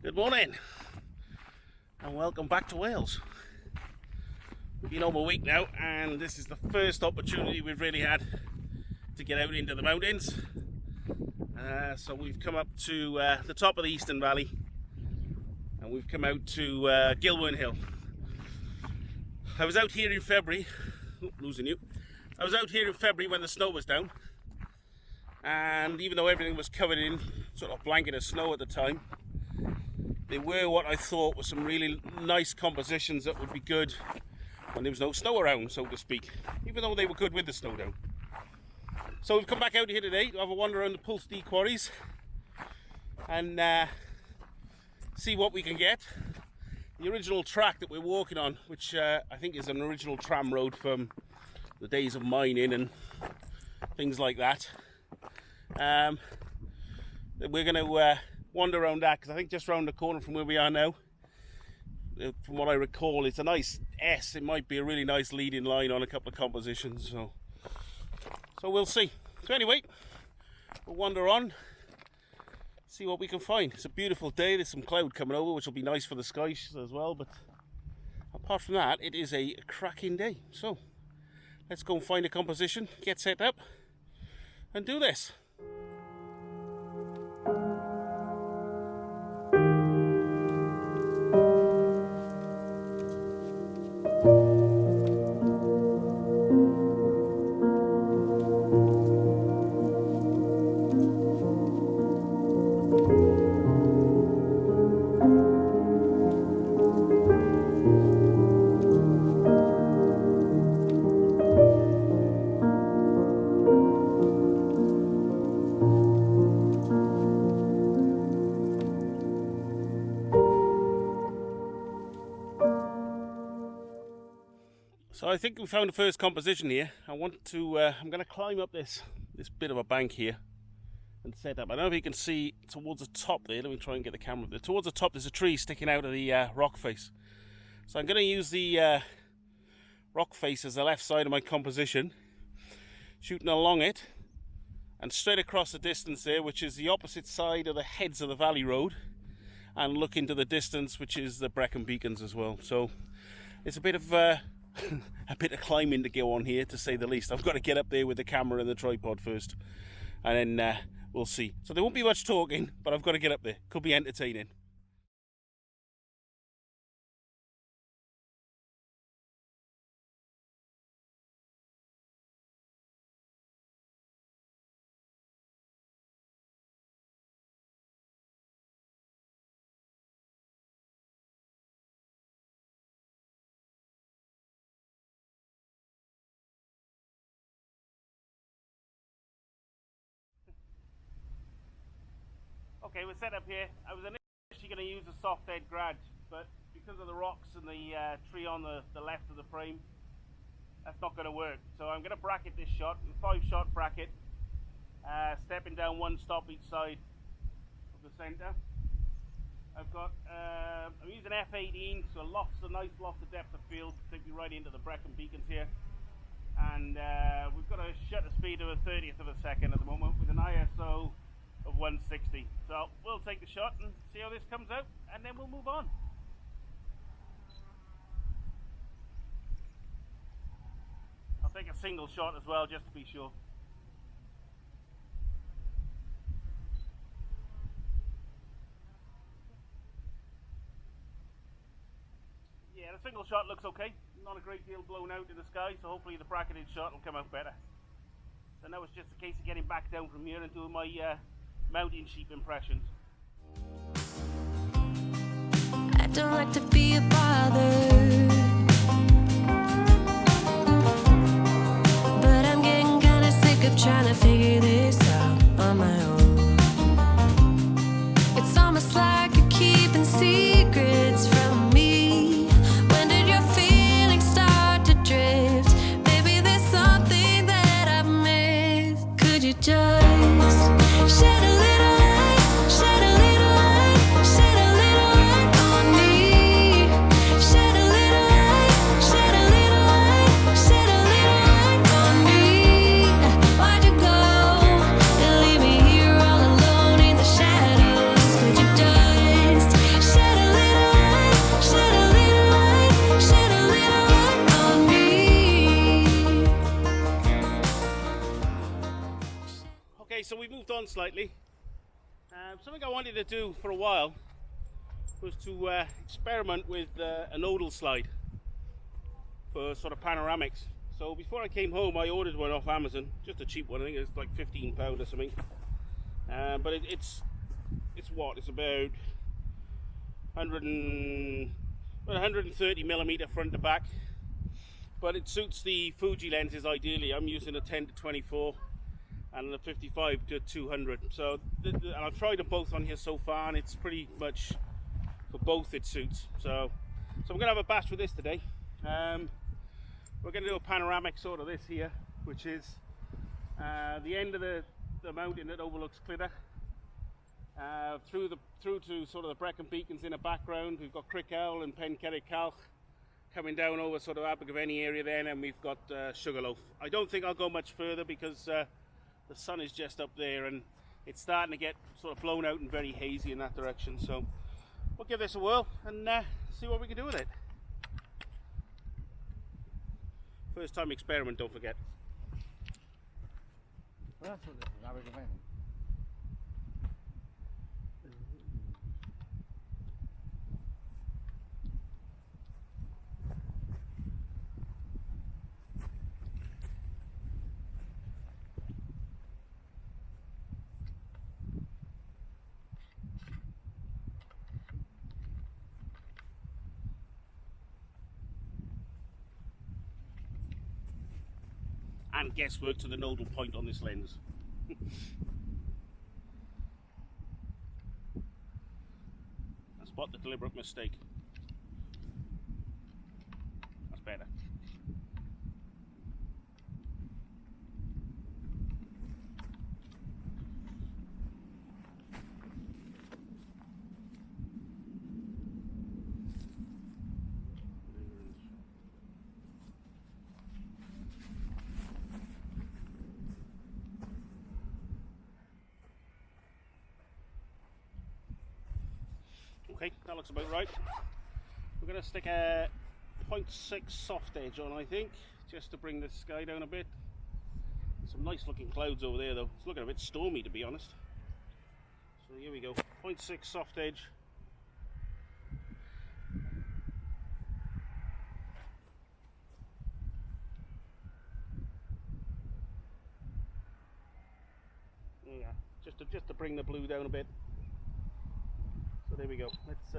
Good morning and welcome back to Wales. We've been over a week now and this is the first opportunity we've really had to get out into the mountains. So we've come up to the top of the Eastern Valley and we've come out to Gilwern Hill. I was out here in February, I was out here in February when the snow was down, and even though everything was covered in sort of blanket of snow at the time, there were what I thought were some really nice compositions that would be good when there was no snow around, so to speak, even though they were good with the snow down. So we've come back out here today to have a wander around the Pwll quarries and see what we can get. The original track that we're walking on, which I think is an original tram road from the days of mining and things like that. We're going to wander around that because I think just around the corner from where we are now, from what I recall, it's a nice S. It might be a really nice leading line on a couple of compositions, so we'll see. So anyway, we'll wander on, see what we can find. It's a beautiful day. There's some cloud coming over, which will be nice for the sky as well, but apart from that, it is a cracking day. So let's go and find a composition, get set up and do this. So I think we found the first composition here. I'm going to climb up this bit of a bank here and set up. I don't know if you can see towards the top there. Let me try and get the camera up there. Towards the top there's a tree sticking out of the rock face. So I'm going to use the rock face as the left side of my composition, shooting along it and straight across the distance there, which is the opposite side of the heads of the valley road, and look into the distance, which is the Brecon beacons as well. So it's a bit of a bit of climbing to go on here, to say the least. I've got to get up there with the camera and the tripod first, and then we'll see. So there won't be much talking, but I've got to get up there. Could be entertaining. Okay, we're set up here. I was initially going to use a soft head grad, but because of the rocks and the tree on the left of the frame, that's not going to work. So I'm going to bracket this shot, a 5-shot bracket, stepping down 1 stop each side of the centre. I've got, I'm using f18, so nice lots of depth of field to take me right into the Brecon beacons here. And we've got a shutter speed of a 30th of a second at the moment with an ISO of 160. So we'll take the shot and see how this comes out, and then we'll move on. I'll take a single shot as well, just to be sure. Yeah, the single shot looks okay. Not a great deal blown out in the sky, so hopefully the bracketed shot will come out better. So now it's just a case of getting back down from here and doing my mountain sheep impressions. I don't like to be a bother, but I'm getting kinda sick of trying to figure this out on my own. It's almost like you're keeping secrets from me. When did your feelings start to drift? Maybe there's something that I've missed. Could you just shed a little light, shed a little light, shed a little light on me. Shed a little light, shed a little light, shed a little light on me. Why'd you go? slightly. Something I wanted to do for a while was to experiment with a nodal slide for sort of panoramics. So before I came home, I ordered one off Amazon, just a cheap one. I think it's like £15 or something. But it's what? It's about 130mm front to back. But it suits the Fuji lenses ideally. I'm using a 10-24 and a 55-200. So and I've tried them both on here so far, and it's pretty much for both it suits. So I'm going to have a bash with this today. We're going to do a panoramic sort of this here, which is the end of the mountain that overlooks Clitter, through to sort of the Brecon Beacons in the background. We've got Crickhowell and Pencerrig Calch coming down over sort of Abergavenny area then, and we've got Sugarloaf. I don't think I'll go much further because the sun is just up there and it's starting to get sort of blown out and very hazy in that direction. So we'll give this a whirl and see what we can do with it. First time experiment, don't forget. Well, that's what this is, Abergavenny. And guesswork to the nodal point on this lens. I spot the deliberate mistake. That's better. Okay, that looks about right. We're going to stick a 0.6 soft edge on, I think, just to bring the sky down a bit. Some nice looking clouds over there though. It's looking a bit stormy, to be honest. So here we go, 0.6 soft edge. Yeah, just to bring the blue down a bit. So there we go. Let's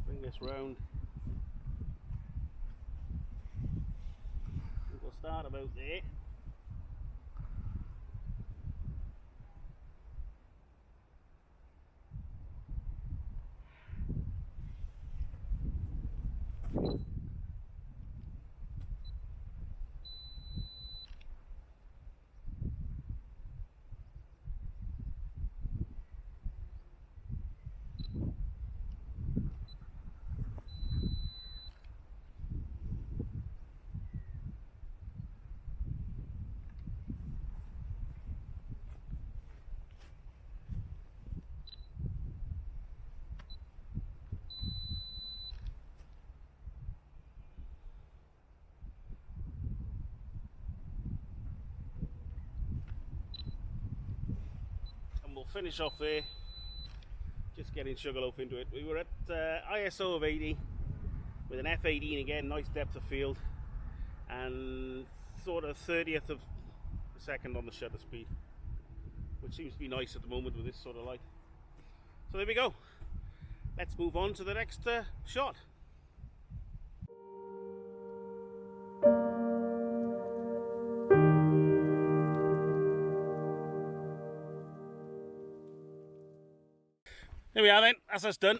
bring this round. We'll start about there. We'll finish off there, just getting Sugarloaf into it. We were at ISO of 80 with an f18 again, nice depth of field, and sort of 30th of a second on the shutter speed, which seems to be nice at the moment with this sort of light. So there we go. Let's move on to the next shot. There we are then, that's us done.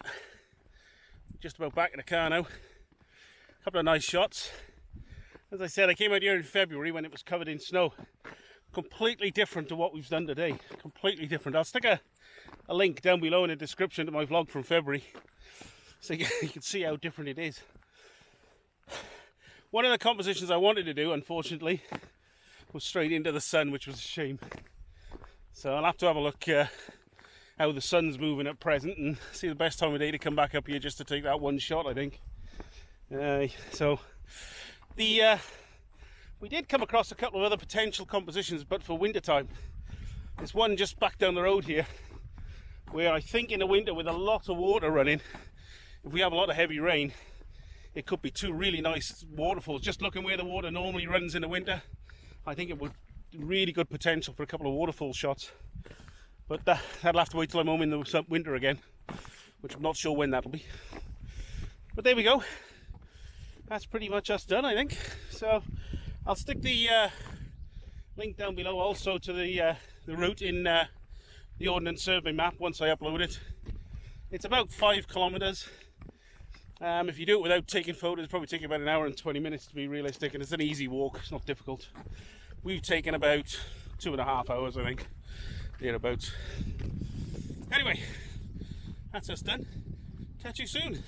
Just about back in the car now. A couple of nice shots. As I said, I came out here in February when it was covered in snow. Completely different to what we've done today. Completely different. I'll stick a link down below in the description to my vlog from February, so you can see how different it is. One of the compositions I wanted to do, unfortunately, was straight into the sun, which was a shame. So I'll have to have a look how the sun's moving at present and see the best time of day to come back up here just to take that one shot, I think. We did come across a couple of other potential compositions, but for winter time. There's one just back down the road here where I think in the winter with a lot of water running, if we have a lot of heavy rain, it could be two really nice waterfalls. Just looking where the water normally runs in the winter, I think it would really good potential for a couple of waterfall shots. But that'll have to wait till I'm home in the winter again, which I'm not sure when that'll be. But there we go. That's pretty much us done, I think. So I'll stick the link down below also to the route in the Ordnance Survey map once I upload it. It's about 5 kilometers. If you do it without taking photos, it'll probably take about an hour and 20 minutes to be realistic, and it's an easy walk, it's not difficult. We've taken about 2.5 hours, I think, thereabouts. Anyway, that's us done. Catch you soon.